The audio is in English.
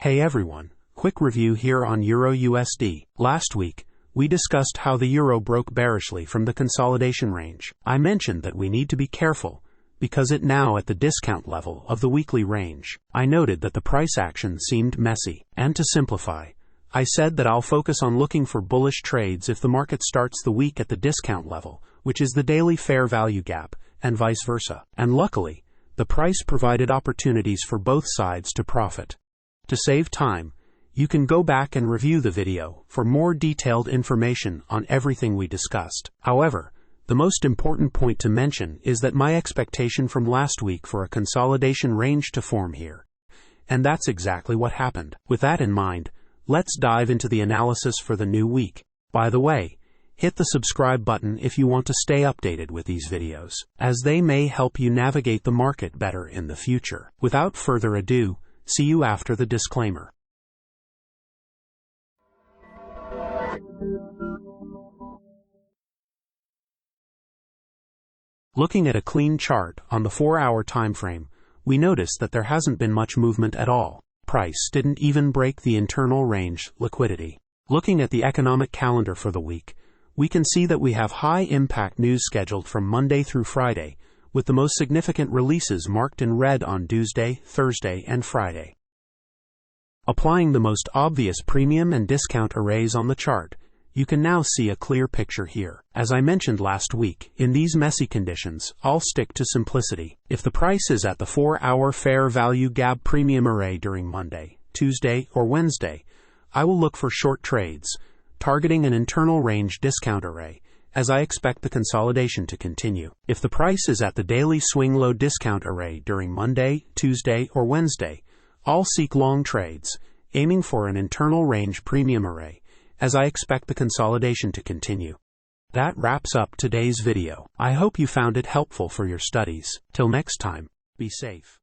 Hey everyone, quick review here on EURUSD. Last week, we discussed how the euro broke bearishly from the consolidation range. I mentioned that we need to be careful because it now at the discount level of the weekly range. I noted that the price action seemed messy, and to simplify, I said that I'll focus on looking for bullish trades if the market starts the week at the discount level, which is the daily fair value gap, and vice versa. And luckily, the price provided opportunities for both sides to profit. To save time, you can go back and review the video for more detailed information on everything we discussed. However, the most important point to mention is that my expectation from last week for a consolidation range to form here. And that's exactly what happened. With that in mind, let's dive into the analysis for the new week. By the way, hit the subscribe button if you want to stay updated with these videos, as they may help you navigate the market better in the future. Without further ado, see you after the disclaimer. Looking at a clean chart on the 4-hour time frame, we notice that there hasn't been much movement at all. Price didn't even break the internal range liquidity. Looking at the economic calendar for the week, we can see that we have high-impact news scheduled from Monday through Friday, with the most significant releases marked in red on Tuesday, Thursday, and Friday. Applying the most obvious premium and discount arrays on the chart, you can now see a clear picture here. As I mentioned last week, in these messy conditions, I'll stick to simplicity. If the price is at the 4-hour fair value gap premium array during Monday, Tuesday, or Wednesday, I will look for short trades, targeting an internal range discount array, as I expect the consolidation to continue. If the price is at the daily swing low discount array during Monday, Tuesday, or Wednesday, I'll seek long trades, aiming for an internal range premium array, as I expect the consolidation to continue. That wraps up today's video. I hope you found it helpful for your studies. Till next time, be safe.